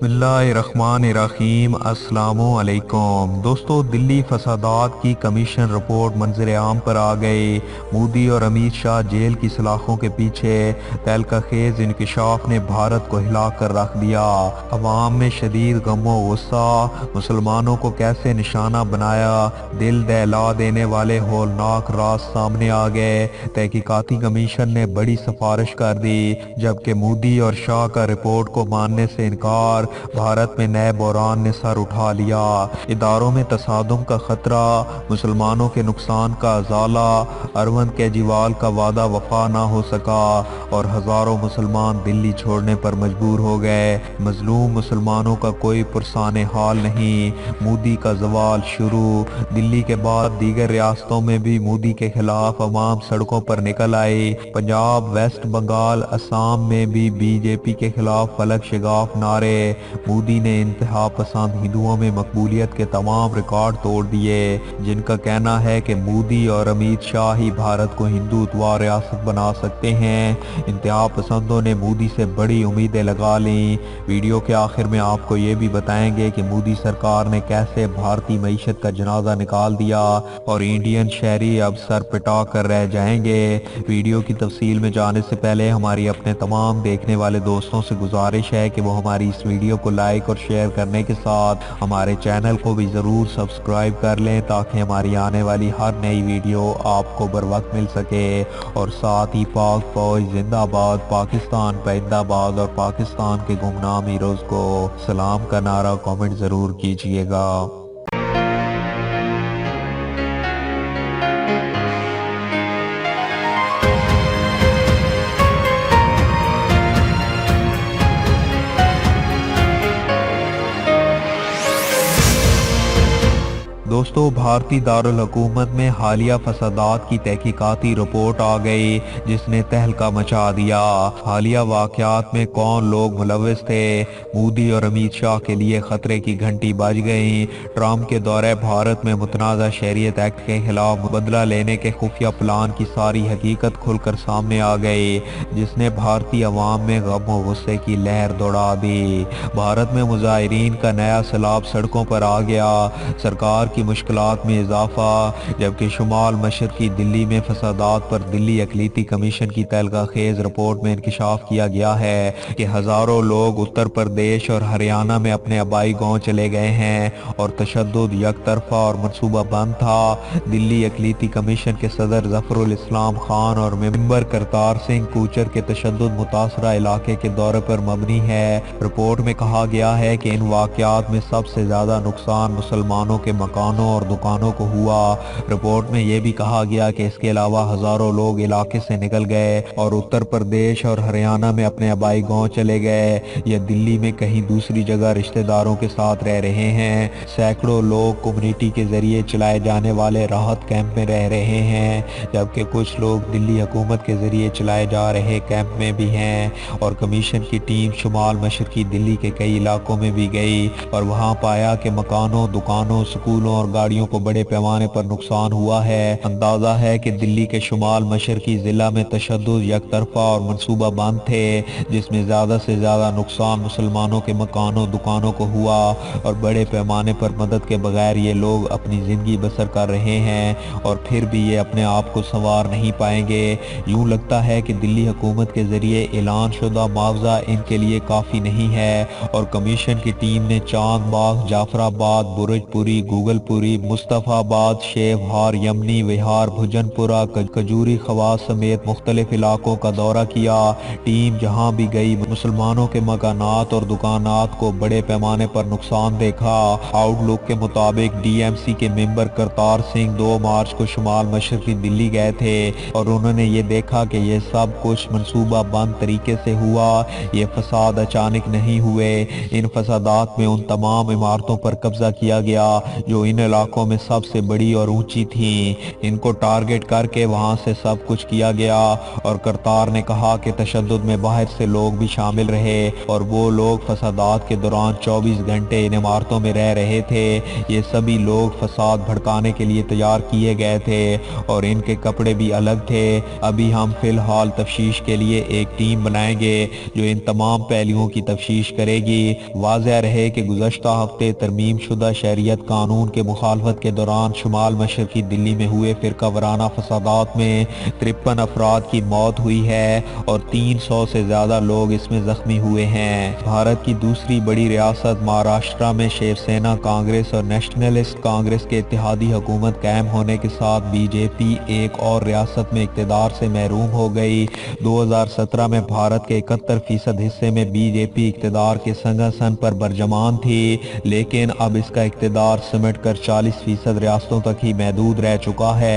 बिस्मिल्लाहिर्रहमानिर्रहीम। अस्सलामु अलैकुम दोस्तों, दिल्ली फसादात की कमीशन रिपोर्ट मंजर आम पर आ गई। मोदी और अमित शाह जेल की सलाखों के पीछे। तहलका-खेज इंकशाफ ने भारत को हिला कर रख दिया। अवाम में शदीद गम व गुस्सा, मुसलमानों को कैसे निशाना बनाया, दिल दहला देने वाले होलनाक राज सामने आ गए। तहकीकाती कमीशन ने बड़ी सिफारिश कर दी, जबकि मोदी और शाह का रिपोर्ट को मानने से इनकार। भारत में नए बहरान ने सर उठा लिया। इदारों में तसादुम का खतरा, मुसलमानों के नुकसान का अजाला, अरविंद केजरीवाल का वादा वफा ना हो सका और हजारों मुसलमान दिल्ली छोड़ने पर मजबूर हो गए। मजलूम मुसलमानों का कोई पुरसाने हाल नहीं। मोदी का जवाल शुरू। दिल्ली के बाद दीगर रियासतों में भी मोदी के खिलाफ अवाम सड़कों पर निकल आई। पंजाब, वेस्ट बंगाल, असम में भी बीजेपी के खिलाफ फलक शिगाफ नारे। मोदी ने इंतहा पसंद हिंदुओं में मकबूलियत के तमाम रिकॉर्ड तोड़ दिए, जिनका कहना है कि मोदी और अमित शाह ही भारत को हिंदुत्व रियासत बना सकते हैं। इंतहा पसंदों ने मोदी से बड़ी उम्मीदें लगा लीं। वीडियो के आखिर में आपको ये भी बताएंगे कि मोदी सरकार ने कैसे भारतीय मईशत का जनाजा निकाल दिया और इंडियन शहरी अब सर पिटा कर रह जाएंगे। वीडियो की तफसील में जाने से पहले हमारी अपने तमाम देखने वाले दोस्तों से गुजारिश है कि वो हमारी इस वीडियो को लाइक और शेयर करने के साथ हमारे चैनल को भी ज़रूर सब्सक्राइब कर लें, ताकि हमारी आने वाली हर नई वीडियो आपको बर वक्त मिल सके। और साथ ही पाक फौज जिंदाबाद, पाकिस्तान पैदाबाद और पाकिस्तान के गुमनाम हीरोज़ को सलाम का नारा कमेंट ज़रूर कीजिएगा। दोस्तों, भारतीय दारुल हुकूमत में हालिया फसादात की तहकीकाती रिपोर्ट आ गई, जिसने तहलका मचा दिया। हालिया वाक़यात में कौन लोग मुलविस थे? मोदी और अमित शाह के लिए खतरे की घंटी बज गई। ट्रंप के दौरे भारत में मुतनाज़ा शहरियत एक्ट के खिलाफ बदला लेने के खुफिया प्लान की सारी हकीकत खुलकर सामने आ गई, जिसने भारतीय अवाम में गम और गुस्से की लहर दौड़ा दी। भारत में मुजाहिरीन का नया सैलाब सड़कों पर आ गया। सरकार की मुश्किलात में इजाफा। जबकि शुमाल मशरकी दिल्ली में फसादात पर दिल्ली अक़लीती कमीशन की तहलका खेज रिपोर्ट में इंकशाफ किया गया है कि हजारों लोग उत्तर प्रदेश और हरियाणा में अपने आबाई गांव चले गए हैं और तशद्दुद यकतरफा और मनसूबा बंद था। दिल्ली अक़लीती कमीशन के सदर जफरुल इस्लाम खान और मेंबर करतार सिंह कूचर के तशद्दुद मुतासरा इलाके के दौरे पर मबनी है। रिपोर्ट में कहा गया है कि इन वाक़यात में सबसे ज्यादा नुकसान मुसलमानों के मकानों और दुकानों को हुआ। रिपोर्ट में यह भी कहा गया कि इसके अलावा हजारों लोग इलाके से निकल गए और उत्तर प्रदेश और हरियाणा में अपने आबाई गांव चले गए या दिल्ली में कहीं दूसरी जगह रिश्तेदारों के साथ रह रहे हैं। सैकड़ों लोग कम्युनिटी के जरिए चलाए जाने वाले राहत कैंप में रह रहे हैं, जबकि कुछ लोग दिल्ली हुकूमत के जरिए चलाए जा रहे कैंप में भी हैं। और कमीशन की टीम शुमाल मशरकी दिल्ली के कई इलाकों में भी गई और वहां पाया कि मकानों, दुकानों, स्कूलों और गाड़ियों को बड़े पैमाने पर नुकसान हुआ है। अंदाजा है कि दिल्ली के शुमाल मशरकी जिला में तशद्दुद यकतरफा और मनसूबा बंद थे, जिसमें ज्यादा से ज्यादा नुकसान मुसलमानों के मकानों, दुकानों को हुआ और बड़े पैमाने पर मदद के बगैर ये लोग अपनी जिंदगी बसर कर रहे हैं और फिर भी ये अपने आप को संवार नहीं पाएंगे। यूं लगता है कि दिल्ली हुकूमत के जरिए ऐलान शुदा मुआवजा इनके लिए काफी नहीं है और कमीशन की टीम ने चांदबाग, जाफराबाद, बुरजपुरी, गूगलपुरी, मुस्तफाबाद, शेवहार, यमनी विहार, भुजनपुरा, खजूरी खवास समेत मुख्तलिफ इलाकों का दौरा किया। टीम जहां भी गई मुसलमानों के मकानात और दुकानात को बड़े पैमाने पर नुकसान देखा। आउटलुक के मुताबिक डीएमसी के मेंबर करतार सिंह 2 मार्च को शुमाल मशरकी दिल्ली गए थे और उन्होंने ये देखा कि ये सब कुछ मनसूबा बंद तरीके से हुआ। ये फसाद अचानक नहीं हुए। इन फसादात में उन तमाम इमारतों पर कब्जा किया गया जो इन इलाकों में सबसे बड़ी और ऊंची थीं। इनको टारगेट करके वहां से सब कुछ किया गया और करतार ने कहा कि तशद्दुद में बाहर से लोग भी शामिल रहे और वो लोग फसादात के दौरान 24 घंटे इन इमारतों में रह रहे थे। ये सभी लोग फसाद भड़काने के लिए तैयार किए गए थे और इनके कपड़े भी अलग थे। अभी हम फिलहाल तफ्तीश के लिए एक टीम बनाएंगे जो इन तमाम पहलुओं की तफ्तीश करेगी। वाज़ेह रहे कि गुज़श्ता हफ्ते तरमीम शुदा शहरियत कानून के मुखालफत के दौरान शुमाल मशरकी दिल्ली में हुए फिरका वराना फसादात में 53 अफराद की मौत हुई है और 300 से ज़्यादा लोग इसमें ज़ख्मी हुए हैं। भारत की दूसरी बड़ी रियासत महाराष्ट्र में शिवसेना कांग्रेस और नेशनलिस्ट कांग्रेस के इत्तेहादी हुकूमत कायम होने के साथ बीजेपी एक और रियासत में इक़्तिदार से महरूम हो गई। 2017 में भारत के 71% हिस्से में बीजेपी इक़्तिदार के सिंहासन पर बरजमान थी, लेकिन अब इसका इक़्तिदार सिमट कर 40% रियासतों तक ही महदूद रह चुका है।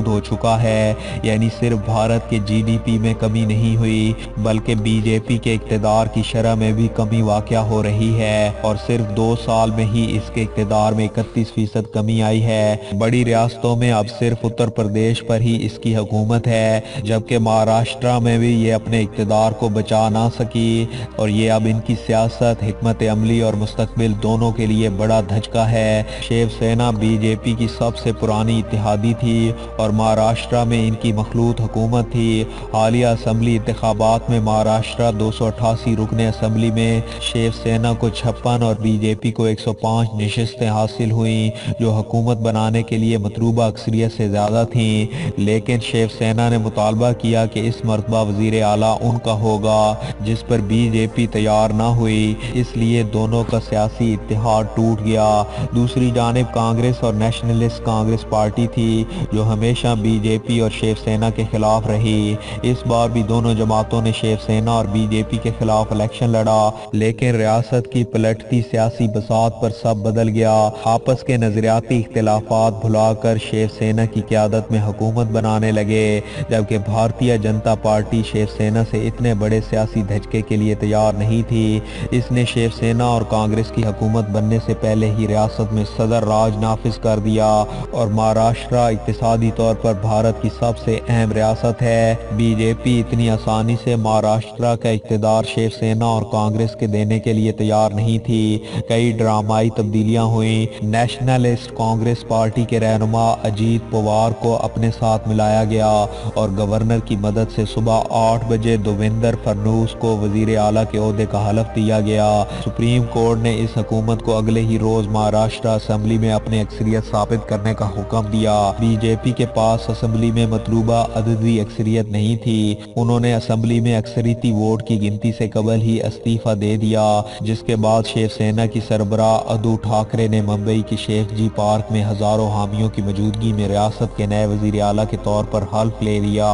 हो चुका है, यानी सिर्फ भारत के जीडीपी में कमी नहीं हुई बल्कि बीजेपी के इक़्तिदार की शरह में भी कमी वाक़या हो रही है और सिर्फ 2 साल में ही इसके इक़्तिदार में 31% कमी आई है। बड़ी रियासतों में अब सिर्फ उत्तर प्रदेश पर ही इसकी हुकूमत है, जबकि महाराष्ट्र में भी ये अपने इक़्तिदार को बचा ना सकी और ये अब इनकी सियासत, हिकमत अमली और मुस्तकबिल दोनों के लिए बड़ा धचका है। शिवसेना बीजेपी की सबसे पुरानी इत्तेहादी थी और महाराष्ट्र में इनकी मखलूत हुकूमत थी। हालिया असम्बली इंतखाबात में महाराष्ट्र 288 रुकने असम्बली में शिवसेना को 56 और बीजेपी को 105 नशिस्तें हासिल हुई, जो हुकूमत बनाने के लिए मतलूबा अक्सरियत से ज़्यादा थीं। लेकिन शिवसेना ने मुतालबा किया कि इस मरतबा वज़ीर आला उनका होगा, जिस पर बीजेपी तैयार ना हुई, इसलिए दोनों का सियासी इत्तेहाद टूट गया। दूसरी जानिब कांग्रेस और नेशनलिस्ट कांग्रेस पार्टी थी, जो हमेशा बीजेपी और शिवसेना के खिलाफ रही। इस बार भी दोनों जमातों ने शिवसेना और बीजेपी के खिलाफ इलेक्शन लड़ा, लेकिन रियासत की पलटती सियासी बसात पर सब बदल गया। आपस के नजरियाती इख्तिलाफात भुलाकर शिवसेना की क़यादत में हुकूमत बनाने लगे, जबकि भारतीय जनता पार्टी शिवसेना से इतने बड़े सियासी धचके के लिए तैयार नहीं थी। इसने शिवसेना और कांग्रेस की हुकूमत बनने से पहले ही रियासत में सदर राज नाफिज कर दिया और महाराष्ट्र इक्तिसादी तौर पर भारत की सबसे अहम रियासत है। बीजेपी इतनी आसानी से महाराष्ट्र का इक़्तिदार शिवसेना और कांग्रेस के देने के लिए तैयार नहीं थी। कई ड्रामाई तब्दीलियां हुई। नेशनलिस्ट कांग्रेस पार्टी के रहनुमा अजीत पवार को अपने साथ मिलाया गया और गवर्नर की मदद से सुबह 8 बजे देवेंद्र फडणवीस को वजीर आला के ओहदे का हलफ दिया गया। सुप्रीम कोर्ट ने इस हुकूमत को अगले ही रोज महाराष्ट्र असेंबली में अपनी अक्सरियत साबित करने का हुक्म दिया। बीजेपी के पास असेंबली में मतलूबा अददी अक्सरियत नहीं थी। उन्होंने असेंबली में अक्सरियती वोट की गिनती से कबल ही इस्तीफा दे दिया, जिसके बाद शिवसेना की सरबराह उद्धव ठाकरे ने मुंबई के शेख जी पार्क में हजारों हामियों की मौजूदगी में रियासत के नए वजीर आला के तौर पर हल्फ ले लिया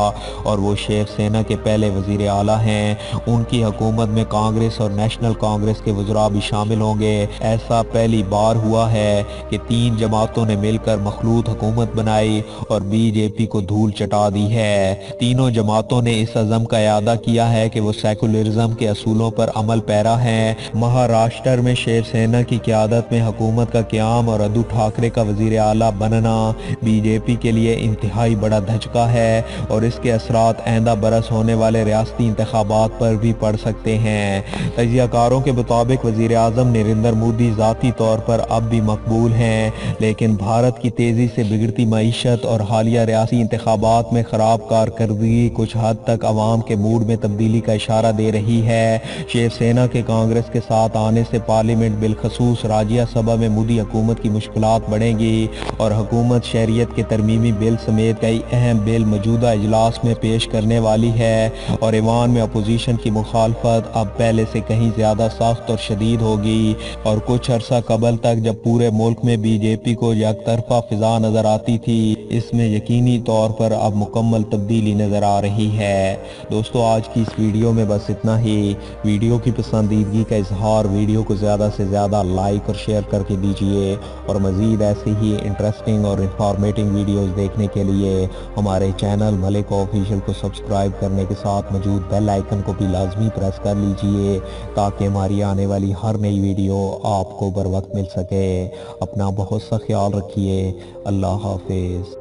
और वो शिवसेना के पहले वजीर आला हैं। उनकी हुकूमत में कांग्रेस और नेशनल कांग्रेस के वज़रा भी शामिल होंगे। ऐसा पहली बार हुआ है कि 3 जमातों ने मिलकर मखलूत हुकूमत बनाई और बीजेपी को धूल चटा दी है। तीनों जमातों ने इस अज़म का इरादा किया है कि वो सेकुलरिज्म के असूलों पर अमल पैरा हैं। महाराष्ट्र में शिवसेना की क़यादत में हुकूमत का क़याम और उद्धव ठाकरे का वज़ीर आला बनना बीजेपी के लिए इंतहाई बड़ा धचका है और इसके असरात आइंदा बरस होने वाले रियासती इंतखाबात पर भी पड़ सकते हैं। तजियाकारों के मुताबिक वज़ीर आज़म नरेंद्र मोदी ज़ाती तौर पर अब भी मकबूल हैं, लेकिन भारत की तेज़ी से बिगड़ती मईशत और हालिया रियासी इंतखाबात में ख़राब कारकर्दगी कुछ हद तक अवाम के मूड में तब्दीली का इशारा दे रही है। शिवसेना के कांग्रेस के साथ आने से पार्लियामेंट बिलखसूस राज्यसभा में मोदी हुकूमत की मुश्किलात बढ़ेंगी और हुकूमत शहरियत के तरमीमी बिल समेत कई अहम बिल मौजूदा इजलास में पेश करने वाली है और ईवान में अपोजिशन की मुखालफत अब पहले से कहीं ज़्यादा सख्त और शदीद होगी और कुछ अरसा कबल तक जब पूरे मुल्क में बीजेपी को एक तरफा फिजा नजर आती थी, इसमें यकीनी तौर पर अब मुकम्मल तब्दीली नजर आ रही है। दोस्तों, आज की इस वीडियो में बस इतना ही। वीडियो की पसंदीदगी का इजहार वीडियो को ज़्यादा से ज़्यादा लाइक और शेयर करके दीजिए और मज़ीद ऐसी ही इंटरेस्टिंग और इंफॉर्मेटिव वीडियोज़ देखने के लिए हमारे चैनल मलिक ऑफिशियल को सब्सक्राइब करने के साथ मौजूद बेल आइकन को भी लाजमी प्रेस कर लीजिए ताकि ہماری آنے والی ہر نئی ویڈیو آپ کو بر وقت مل سکے۔ اپنا بہت سا خیال رکھیے۔ اللہ حافظ۔